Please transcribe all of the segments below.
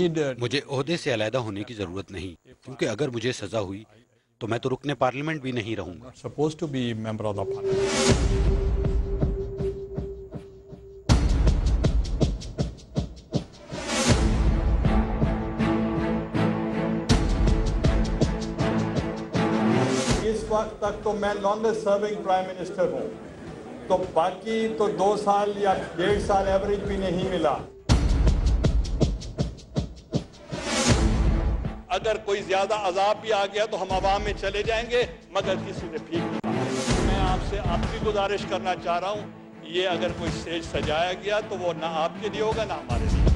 مجھے عہدے سے علیحدہ ہونے کی ضرورت نہیں، کیونکہ اگر مجھے سزا ہوئی تو میں تو رکن پارلیمنٹ بھی نہیں رہوں گا۔ اس وقت تک تو میں لانگسٹ سرونگ پرائم منسٹر ہوں، تو باقی تو 2 سال یا 1.5 سال ایوریج بھی نہیں ملا۔ اگر کوئی زیادہ عذاب بھی آ گیا تو ہم عوام میں چلے جائیں گے، مگر کسی نے ٹھیک نہیں کہا۔ میں آپ سے آپ کی گزارش کرنا چاہ رہا ہوں، یہ اگر کوئی اسٹیج سجایا گیا تو وہ نہ آپ کے لیے ہوگا نہ ہمارے لیے۔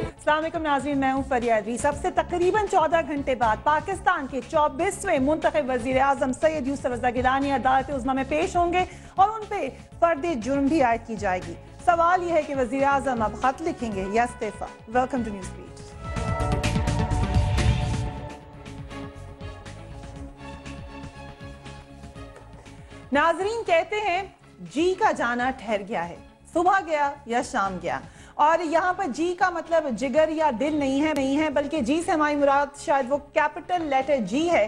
السلام علیکم ناظرین، میں ہوں فریہ ادریس۔ اب سے تقریباً 14 گھنٹے بعد پاکستان کے 24ویں منتخب وزیر اعظم سید یوسف رضا گیلانی عدالت عظمیٰ میں پیش ہوں گے اور ان پہ فرد جرم بھی عائد کی جائے گی۔ سوال یہ ہے کہ وزیر اعظم اب خط لکھیں گے یا استعفیٰ؟ Welcome to news beat. ناظرین کہتے ہیں جی کا جانا ٹھہر گیا ہے، صبح گیا یا شام گیا، اور یہاں پر جی کا مطلب جگر یا دل نہیں ہے بلکہ جی سے ہماری مراد شاید وہ کیپٹل لیٹر جی ہے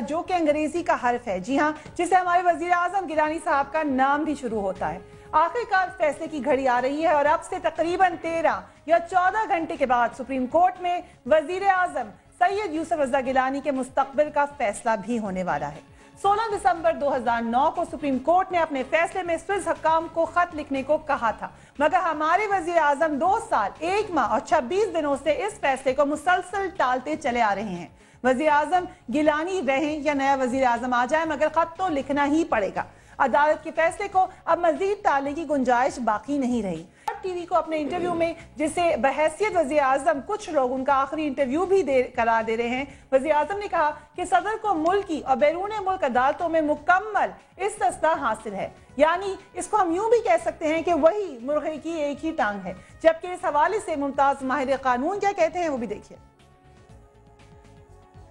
جو کہ انگریزی کا حرف ہے، جی ہاں، جسے ہمارے وزیر اعظم گیلانی صاحب کا نام بھی شروع ہوتا ہے۔ آخرکار فیصلے کی گھڑی آ رہی ہے اور اب سے تقریباً 13 یا 14 گھنٹے کے بعد سپریم کورٹ میں وزیر اعظم سید یوسف رضا گیلانی کے مستقبل کا فیصلہ بھی ہونے والا ہے۔ 16 دسمبر 2009 کو سپریم کورٹ نے اپنے فیصلے میں سوئس حکام کو خط لکھنے کو کہا تھا، مگر ہمارے وزیر اعظم 2 سال 1 ماہ اور 26 دنوں سے اس فیصلے کو مسلسل ٹالتے چلے آ رہے ہیں۔ وزیر اعظم گیلانی رہیں یا نیا وزیر اعظم آ جائے، مگر خط تو لکھنا ہی پڑے گا۔ عدالت کے فیصلے کو اب مزید ٹالنے کی گنجائش باقی نہیں رہی۔ ٹی وی کو اپنے انٹرویو میں، جسے بحیثیت وزیر اعظم کچھ لوگ ان کا آخری انٹرویو بھی قرار دے رہے ہیں، وزیر اعظم نے کہا کہ صدر کو ملکی اور بیرون ملک عدالتوں میں مکمل استثناء حاصل ہے، یعنی اس کو ہم یوں بھی کہہ سکتے ہیں کہ وہی مرغے کی ایک ہی ٹانگ ہے۔ جبکہ اس حوالے سے ممتاز ماہر قانون کیا کہتے ہیں وہ بھی دیکھیے۔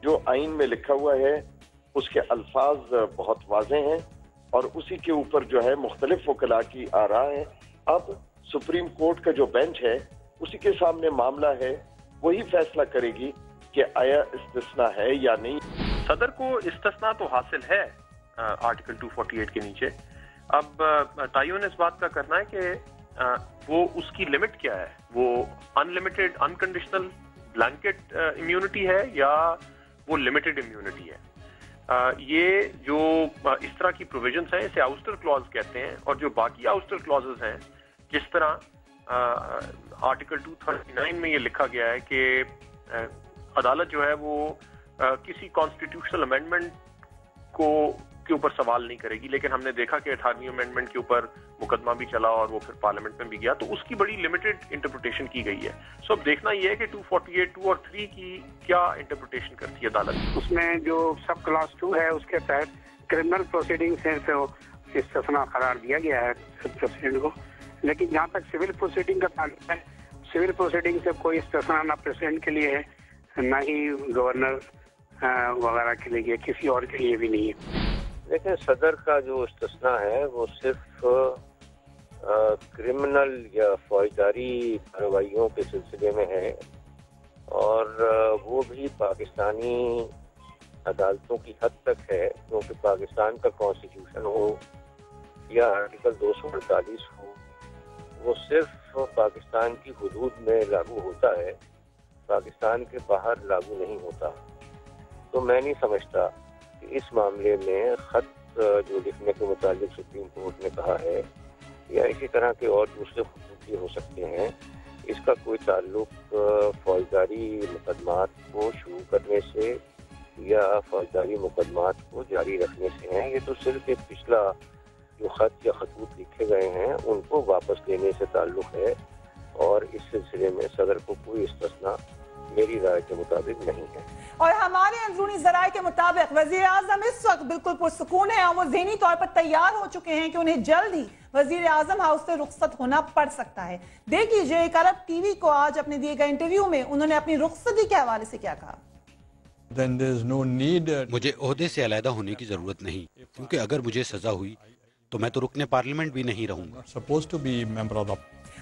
جو آئین میں لکھا ہوا ہے اس کے الفاظ بہت واضح ہیں اور اسی کے اوپر جو ہے مختلف وکلاء کی آراء ہے۔ اب سپریم کورٹ کا جو بینچ ہے اسی کے سامنے معاملہ ہے، وہی فیصلہ کرے گی کہ آیا استثناء ہے یا نہیں۔ صدر کو استثناء تو حاصل ہے آرٹیکل 248 کے نیچے، اب تعین اس بات کا کرنا ہے کہ وہ اس کی لمٹ کیا ہے، وہ ان لمیٹڈ انکنڈیشنل بلینکٹ امیونٹی ہے یا وہ لمیٹڈ امیونٹی ہے۔ یہ جو اس طرح کی پروویژنز ہیں اسے آؤسٹر کلوز کہتے ہیں، اور جو باقی آؤسٹر کلوزز ہیں جس طرح آرٹیکل 239 میں یہ لکھا گیا ہے کہ عدالت جو ہے وہ کسی کانسٹیٹیوشنل امینڈمنٹ کے اوپر سوال نہیں کرے گی، لیکن ہم نے دیکھا کہ 18ویں امینڈمنٹ کے اوپر مقدمہ بھی چلا اور وہ پھر پارلیمنٹ میں بھی گیا، تو اس کی بڑی لمیٹڈ انٹرپریٹیشن کی گئی ہے۔ سو اب دیکھنا یہ ہے کہ 248 2 اور 3 کی کیا انٹرپریٹیشن کرتی ہے عدالت۔ اس میں جو سب کلاس 2 ہے اس کے تحت کرمنل پروسیڈنگ سے استثناء قرار دیا گیا ہے پریزیڈنٹ کو، لیکن جہاں تک سول پروسیڈنگ کا تعلق ہے، سول پروسیڈنگ سے کوئی استثناء نہ پریزیڈنٹ کے لیے ہے، نہ ہی گورنر وغیرہ کے لیے، کسی اور کے لیے بھی نہیں ہے۔ لیکن صدر کا جو استثناء ہے وہ صرف کرمنل یا فوجداری کارروائیوں کے سلسلے میں ہے، اور وہ بھی پاکستانی عدالتوں کی حد تک ہے، کیونکہ پاکستان کا کانسٹیٹیوشن ہو یا آرٹیکل 248 ہو، وہ صرف پاکستان کی حدود میں لاگو ہوتا ہے، پاکستان کے باہر لاگو نہیں ہوتا۔ تو میں نہیں سمجھتا کہ اس معاملے میں خط جو لکھنے کے متعلق سپریم کورٹ نے کہا ہے یا اسی طرح کے اور دوسرے خطوط بھی ہو سکتے ہیں، اس کا کوئی تعلق فوجداری مقدمات کو شروع کرنے سے یا فوجداری مقدمات کو جاری رکھنے سے ہیں۔ یہ تو صرف ایک پچھلا جو خط یا خطوط لکھے گئے ہیں ان کو واپس لینے سے تعلق ہے، اور اس سلسلے میں صدر کو کوئی استثناء میری رائے کے مطابق نہیں ہے۔ اور ہمارے اندرونی ذرائع کے مطابق وزیر اعظم اس وقت بالکل پرسکون ہے اور وہ ذہنی طور پر تیار ہو چکے ہیں کہ انہیں جلد ہی وزیر اعظم ہاؤس سے رخصت ہونا پڑ سکتا ہے۔ دیکھ لیجئے ایک عرب ٹی وی کو آج اپنے دیے گئے انٹرویو میں انہوں نے اپنی رخصتی کے حوالے سے کیا کہا۔ مجھے عہدے سے علیحدہ ہونے کی ضرورت نہیں، کیونکہ اگر مجھے سزا ہوئی تو میں تو رکن پارلیمنٹ بھی نہیں رہوں گا۔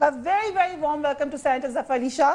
a very very warm welcome to Senator Zafar Ali Shah।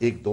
1-2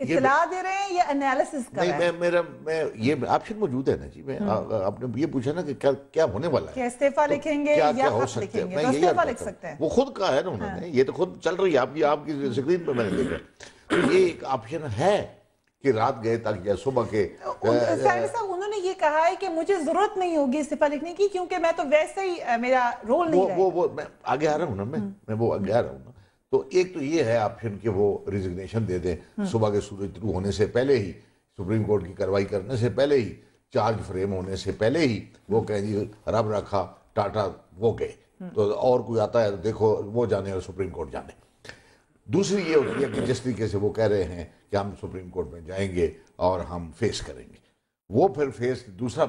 اطلاع دے رہے ہیں یا انالیسس کر رہے ہیں؟ میں یہ آپشن موجود ہے نا جی. میں آپ نے یہ پوچھا نا کہ کیا ہونے والا ہے, کہ استعفیٰ لکھیں گے یا خط لکھیں گے؟ تو استعفیٰ لکھ سکتے ہیں. وہ خود کہا ہے نا انہوں نے, یہ تو خود چل رہی ہے آپ کی اسکرین پہ میں نے دیکھا. تو یہ ایک آپشن ہے کہ رات گئے تک یا صبح کے. ساحر صاحب انہوں نے یہ کہا ہے کہ مجھے ضرورت نہیں ہوگی استعفیٰ لکھنے کی کیونکہ میں تو ویسے ہی میرا رول نہیں رہے. وہ میں آگے آ رہا ہوں نا, میں وہ آگے آ رہا ہوں نا. تو ایک تو یہ ہے آپشن کہ وہ ریزگنیشن دے دیں صبح کے سورج طلوع ہونے سے پہلے ہی, سپریم کورٹ کی کارروائی کرنے سے پہلے ہی, چارج فریم ہونے سے پہلے ہی وہ کہیں جی رب رکھا ٹاٹا وہ گئے, تو اور کوئی آتا ہے تو دیکھو وہ جانے اور سپریم کورٹ جانے. دوسری یہ ہوتی ہے کہ جس طریقے سے وہ کہہ رہے ہیں کہ ہم سپریم کورٹ میں جائیں گے اور ہم فیس کریں گے, وہ پھر دوسرا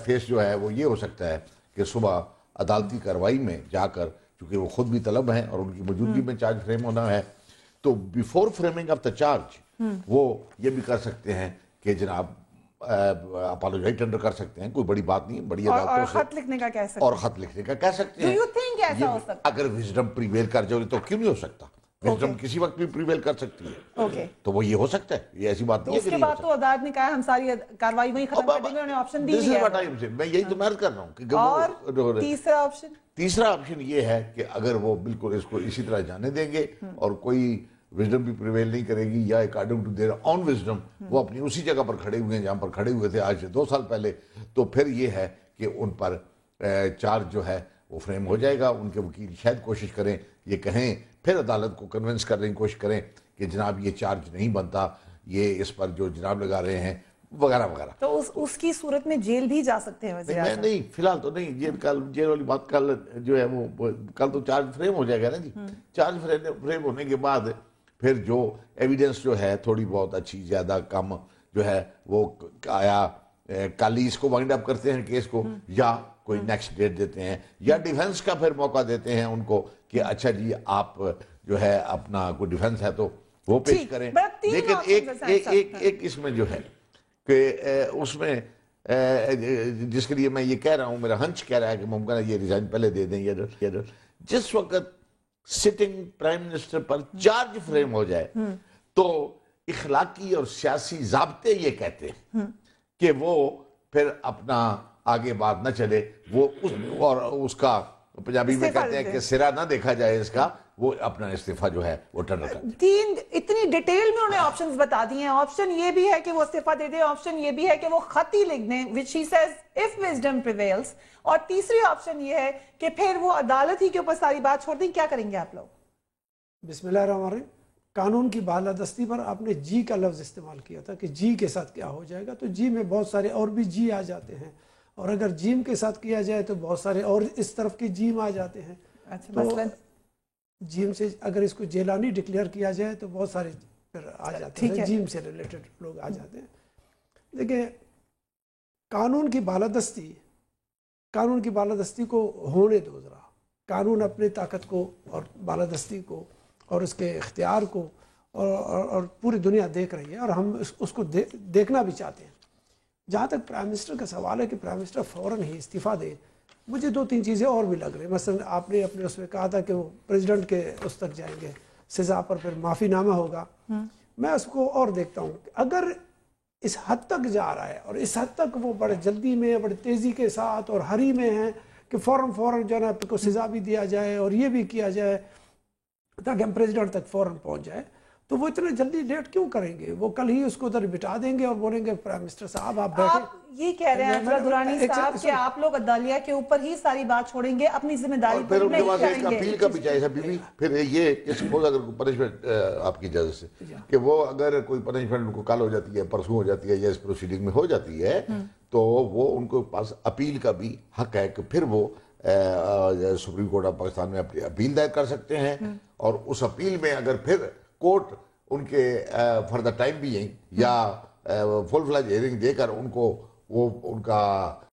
فیس جو ہے وہ یہ ہو سکتا ہے کہ صبح عدالتی کارروائی میں جا کر, چونکہ وہ خود بھی طلب ہیں اور ان کی موجودگی میں چارج فریم ہونا ہے, تو before framing of the charge وہ یہ بھی کر سکتے ہیں کہ جناب اپالوجائی ٹینڈر کر سکتے ہیں, کوئی بڑی بات نہیں, بڑی عدالتوں سے, اور خط لکھنے کا کہہ سکتے ہیں, اور خط لکھنے کا کہہ سکتے ہیں. ایسا ہو سکتا اگر وزڈم پریویل کر جائے تو کیوں نہیں ہو سکتا؟ وزڈم کسی وقت بھی پریویل کر سکتی ہے, تو وہ یہ ہو سکتا ہے, یہ ایسی بات نہیں ہے. اس کے بعد تو عدالت نے کہا ہم ساری کارروائی وہیں ختم کر دیں گے, انہوں نے آپشن دی ہے. میں یہی تو عرض کر رہا ہوں کہ اور تیسرا آپشن یہ ہے کہ اگر وہ بالکل اس کو اسی طرح جانے دیں گے اور کوئی وزڈم بھی پریویل نہیں کرے گی, یا according to their own wisdom وہ اپنی اسی جگہ پر کھڑے ہوئے ہیں جہاں پر کھڑے ہوئے تھے آج سے 2 سال پہلے, تو پھر یہ ہے کہ ان پر چارج جو ہے وہ فریم ہو جائے گا. ان کے وکیل شاید کوشش کریں, یہ کہیں, پھر عدالت کو کنونس کرنے کی کوشش کریں کہ جناب یہ چارج نہیں بنتا, یہ اس پر جو جناب لگا رہے ہیں وغیرہ وغیرہ. تو اس کی صورت میں جیل بھی جا سکتے ہیں وزیر اعظم؟ نہیں, فی الحال تو نہیں. جیل والی بات کل جو ہے وہ کل تو چارج فریم ہو جائے گا نا جی. چارج فریم ہونے کے بعد پھر جو ایویڈنس جو ہے تھوڑی بہت اچھی زیادہ کم جو ہے وہ آیا کل ہی اس کو وائنڈ اپ کرتے ہیں کیس کو, یا کوئی نیکسٹ ڈیٹ دیتے ہیں, یا ڈیفنس کا پھر موقع دیتے ہیں ان کو کہ اچھا جی آپ جو ہے اپنا کوئی ڈیفنس ہے تو وہ پیش کریں. لیکن ایک اس میں جو ہے کہ اس میں جس کے لیے میں یہ کہہ رہا ہوں, میرا ہنچ کہہ رہا ہے کہ ممکن ہے یہ ریزائن پہلے دے دیں, یا جس وقت سٹنگ پرائم منسٹر پر چارج فریم ہو جائے تو اخلاقی اور سیاسی ضابطے یہ کہتے ہیں کہ وہ پھر اپنا آگے بات نہ چلے, وہ اور اس کا پنجابی میں کہتے ہیں کہ سرا نہ دیکھا جائے اس کا, وہ اپنا استعفیٰ جو ہے وہ ٹینڈر کر دیں. اتنی ڈیٹیل میں انہیں آپشنز بتا دی ہیں. آپشن یہ بھی ہے کہ وہ استعفیٰ دے دیں, آپشن یہ بھی ہے کہ وہ خط ہی لکھ دیں which he says if wisdom prevails, اور تیسری آپشن یہ ہے کہ پھر وہ عدالت ہی کے اوپر ساری بات چھوڑ دیں. کیا کریں گے آپ لوگ؟ بسم اللہ الرحمن الرحیم. قانون کی بالادستی پر آپ نے جی کا لفظ استعمال کیا تھا کہ جی کے ساتھ کیا ہو جائے گا, تو جی میں بہت سارے اور بھی جی آ جاتے ہیں, اور اگر جیم کے ساتھ کیا جائے تو بہت سارے اور اس طرف کے جیم آ جاتے ہیں. تو جیم سے اگر اس کو جیلانی ڈکلیئر کیا جائے تو بہت سارے پھر آ جاتے ہیں, جیم سے ریلیٹڈ لوگ آ جاتے ہیں. دیکھیں, قانون کی بالادستی کو ہونے دو ذرا. قانون اپنی طاقت کو اور بالادستی کو اور اس کے اختیار کو اور پوری دنیا دیکھ رہی ہے, اور ہم اس کو دیکھنا بھی چاہتے ہیں. جہاں تک پرائم منسٹر کا سوال ہے کہ پرائم منسٹر فوراً ہی استعفیٰ دے, مجھے 2-3 چیزیں اور بھی لگ رہی ہیں. مثلا آپ نے اپنے اس میں کہا تھا کہ وہ پریزیڈنٹ کے اس تک جائیں گے, سزا پر پھر معافی نامہ ہوگا. میں اس کو اور دیکھتا ہوں کہ اگر اس حد تک جا رہا ہے اور اس حد تک وہ بڑے جلدی میں, بڑے تیزی کے ساتھ اور ہری میں ہیں کہ فوراً جو ہے نا کو سزا بھی دیا جائے اور یہ بھی کیا جائے تاکہ ہم پریزیڈنٹ تک فوراً پہنچ جائے, تو وہ اتنے جلدی ڈیٹ کیوں کریں گے؟ وہ کل ہی اس کو ادھر بٹا دیں گے اور بولیں گے پرائم منسٹر صاحب آپ بیٹھیں. آپ یہ کہہ رہے ہیں درانی صاحب کہ آپ لوگ عدالیہ کے اوپر ہی ساری بات چھوڑیں گے, اپنی ذمہ داری پھر ان کے پاس ایک اپیل کا بھی چاہیے بیوی. پھر یہ کہ سپوز اگر کوئی پنشمنٹ آپ کی اجازت سے کہ وہ اگر کوئی پنشمنٹ ان کو کل ہو جاتی ہے, پرسوں ہو جاتی ہے, یا اس پروسیڈنگ میں ہو جاتی ہے, تو وہ ان کو پاس اپیل کا بھی حق ہے کہ پھر وہ سپریم کورٹ آف پاکستان میں اپنی اپیل دائر کر سکتے ہیں, اور اس اپیل میں اگر پھر کورٹ ان کے فردر ٹائم بھی ہیں یا فل فلیج ہیئرنگ دے کر ان کو وہ ان کا